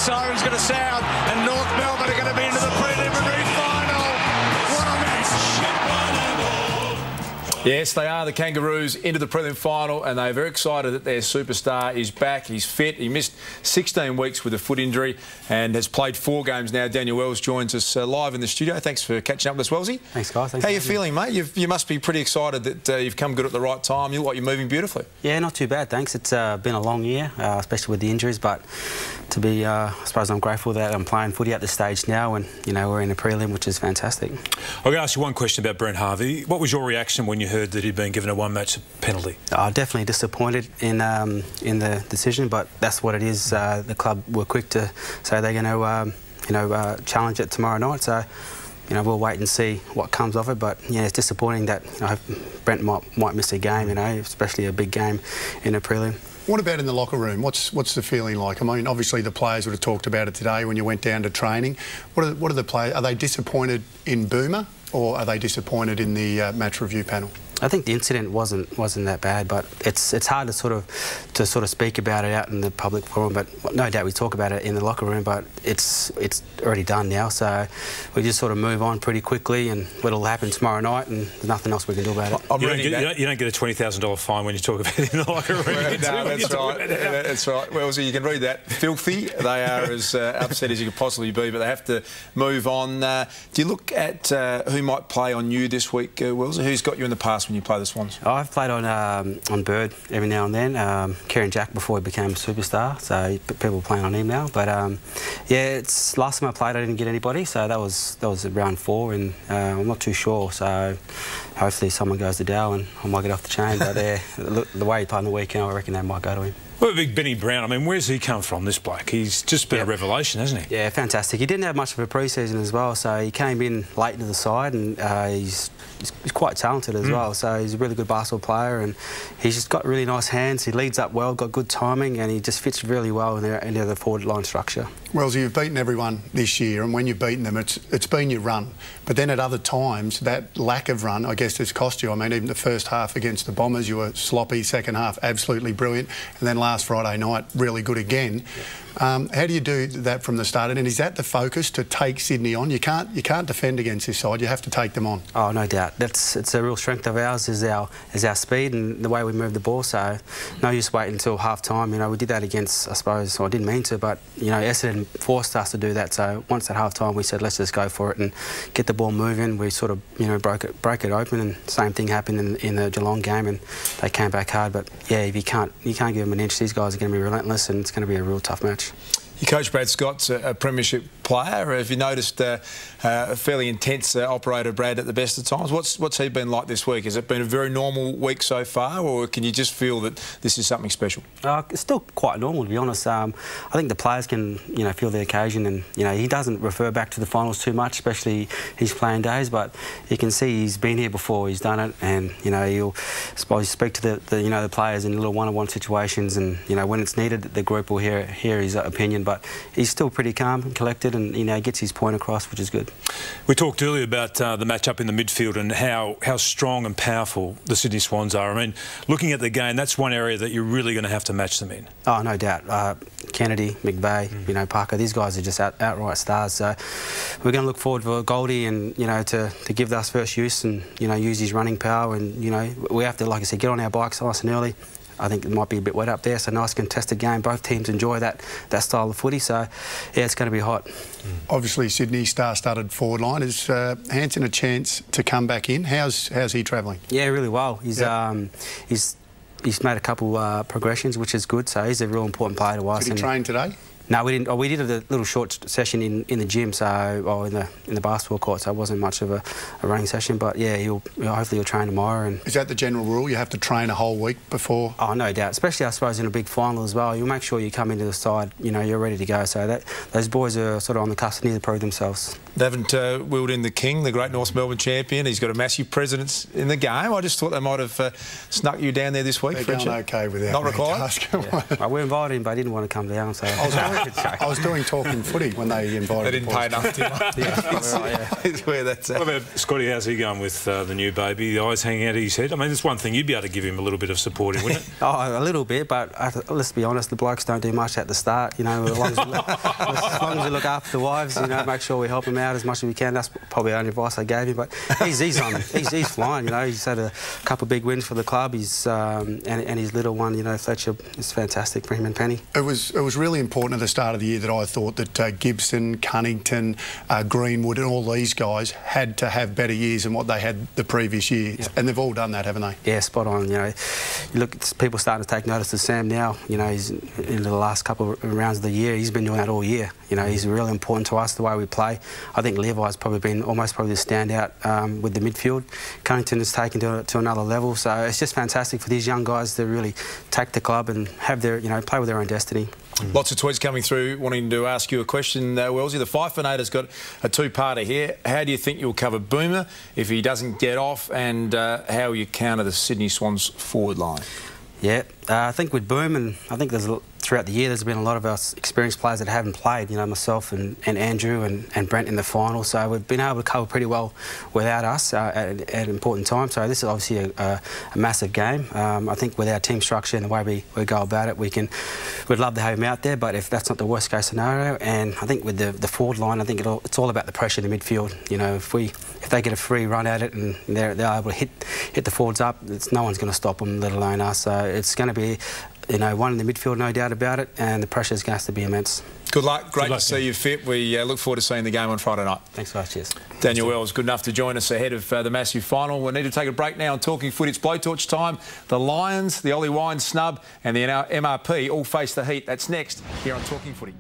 siren's going to sound, and North Melbourne are going to be into the preliminary final. What a match! Yes, they are, the Kangaroos, into the prelim final, and they're very excited that their superstar is back. He's fit. He missed 16 weeks with a foot injury and has played 4 games now. Daniel Wells joins us live in the studio. Thanks for catching up with us, Wellsy. Thanks, guys. Thanks. How are you feeling, mate? You must be pretty excited that you've come good at the right time. You look like you're moving beautifully. Yeah, not too bad, thanks. It's been a long year, especially with the injuries, but to be, I suppose I'm grateful that I'm playing footy at this stage now, and, you know, we're in a prelim, which is fantastic. I'm going to ask you one question about Brent Harvey. What was your reaction when you heard that he'd been given a one-match penalty? Definitely disappointed in the decision, but that's what it is. The club were quick to say they're going to, challenge it tomorrow night. So, you know, we'll wait and see what comes of it. But yeah, it's disappointing that Brent might miss a game. You know, especially a big game in a prelim. What about in the locker room? What's the feeling like? I mean, obviously the players would have talked about it today when you went down to training. What are the players? Are they disappointed in Boomer, or are they disappointed in the match review panel? I think the incident wasn't that bad, but it's hard to sort of speak about it out in the public forum. But no doubt we talk about it in the locker room, but it's already done now. So we just sort of move on pretty quickly, and it'll happen tomorrow night, and there's nothing else we can do about it. You don't get a $20,000 fine when you talk about it in the locker room. No, that's right. That's right. Well, so you can read that. Filthy. They are as upset as you could possibly be, but they have to move on. Do you look at who might play on you this week, Wells? Who's got you in the past when you play the Swans? I've played on Bird every now and then. Kieran Jack before he became a superstar, so people playing on him now. But yeah, it's last time I played I didn't get anybody, so that was round 4, and I'm not too sure. So hopefully someone goes to Dow and I might get off the chain. But the way he played on the weekend, I reckon that might go to him. Well, big Benny Brown, I mean, where's he come from, this bloke? He's just been a revelation, hasn't he? Yeah, fantastic. He didn't have much of a pre-season as well, so he came in late into the side, and he's quite talented as well. So he's a really good basketball player, and he's just got really nice hands. He leads up well, got good timing, and he just fits really well into the forward line structure. Well, so you've beaten everyone this year, and when you've beaten them, it's been your run. But then at other times, that lack of run, I guess, has cost you. I mean, even the first half against the Bombers, you were sloppy. Second half, absolutely brilliant. And then last Friday night, really good again. How do you do that from the start? And is that the focus, to take Sydney on? You can't defend against this side. You have to take them on. Oh, no doubt. It's a real strength of ours is our speed and the way we move the ball. So no use waiting until half time. You know, we did that against, I suppose, well, I didn't mean to, but you know, Essendon forced us to do that. So once at half time, we said let's just go for it and get the ball moving. We sort of broke it open, and same thing happened in the Geelong game, and they came back hard. But yeah, if you can't give them an inch, these guys are going to be relentless, and it's going to be a real tough match. Your coach Brad Scott's a premiership player. Have you noticed a fairly intense operator, Brad, at the best of times? What's he been like this week? Has it been a very normal week so far, or can you just feel that this is something special? It's still quite normal, to be honest. I think the players can, feel the occasion, and he doesn't refer back to the finals too much, especially his playing days. But you can see he's been here before, he's done it, and he'll speak to the players in little one-on-one situations, and when it's needed, the group will hear his opinion. But he's still pretty calm and collected, and gets his point across, which is good. We talked earlier about the match-up in the midfield and how strong and powerful the Sydney Swans are. I mean, looking at the game, that's one area that you're really going to have to match them in. Oh, no doubt. Kennedy, McVeigh, Parker, these guys are just outright stars. So we're going to look forward for Goldie and, to give us first use and, use his running power. And, we have to, like I said, get on our bikes nice and early. I think it might be a bit wet up there, so nice contested game. Both teams enjoy that style of footy, so yeah, it's going to be hot. Obviously, Sydney star-studded forward line. Is Hansen a chance to come back in? How's he travelling? Yeah, really well. He's made a couple progressions, which is good. So he's a real important player to us. Did he train today? No, we didn't. Oh, we did a little short session in the gym, so in the basketball court. So it wasn't much of a running session, but yeah, hopefully he'll train tomorrow. And is that the general rule? You have to train a whole week before? Oh, no doubt. Especially, I suppose, in a big final as well. You'll make sure you come into the side. You're ready to go. So those boys are sort of on the cusp, need to prove themselves. They haven't wheeled in the King, the great North Melbourne champion. He's got a massive presence in the game. I just thought they might have snuck you down there this week. They're going okay without not required. Yeah. Well, we invited him, but he didn't want to come down. So. I was doing Talking Footy when they invited. They didn't pay enough, did they? Yeah. Where that's at. What about Scotty? How's he going with the new baby? The eyes hanging out of his head. I mean, that's one thing you'd be able to give him a little bit of support in, wouldn't it? Oh, a little bit, but let's be honest, the blokes don't do much at the start. You know, as long as we look after the wives, you know, make sure we help him out as much as we can. That's probably the only advice I gave him. But he's flying. You know, he's had a couple of big wins for the club. He's and his little one, you know, Fletcher, is fantastic for him and Penny. It was really important at the start of the year that I thought that Gibson, Cunnington, Greenwood and all these guys had to have better years than what they had the previous year. Yeah. And they've all done that, haven't they? Yeah, spot on. You know, you look, people starting to take notice of Sam now. You know, he's in the last couple of rounds of the year. He's been doing that all year. You know, he's really important to us, the way we play. I think Levi's probably been almost the standout with the midfield. Cunnington has taken to another level. So it's just fantastic for these young guys to really take the club and have their, you know, play with their own destiny. Lots of tweets coming through wanting to ask you a question, Wellesley. The Fife-nator's got a two-parter here. How do you think you'll cover Boomer if he doesn't get off, and how will you counter the Sydney Swans forward line? Yeah, I think with Boomer, I think throughout the year there's been a lot of our experienced players that haven't played, you know, myself and Andrew and Brent in the final, so we've been able to cover pretty well without us at an important time. So this is obviously a massive game. I think with our team structure and the way we go about it, we'd love to have him out there, but if that's not the worst case scenario, and I think with the forward line, I think it's all about the pressure in the midfield. You know, if they get a free run at it and they're able to hit the forwards up, no one's going to stop them, let alone us. So it's going to be, you know, one in the midfield, no doubt about it, and the pressure is going to have to be immense. Good luck. Great to see you fit. We look forward to seeing the game on Friday night. Thanks, guys. Cheers. Daniel Wells, good enough to join us ahead of the massive final. We need to take a break now on Talking Footy. It's blowtorch time. The Lions, the Ollie Wine snub and the MRP all face the heat. That's next here on Talking Footy.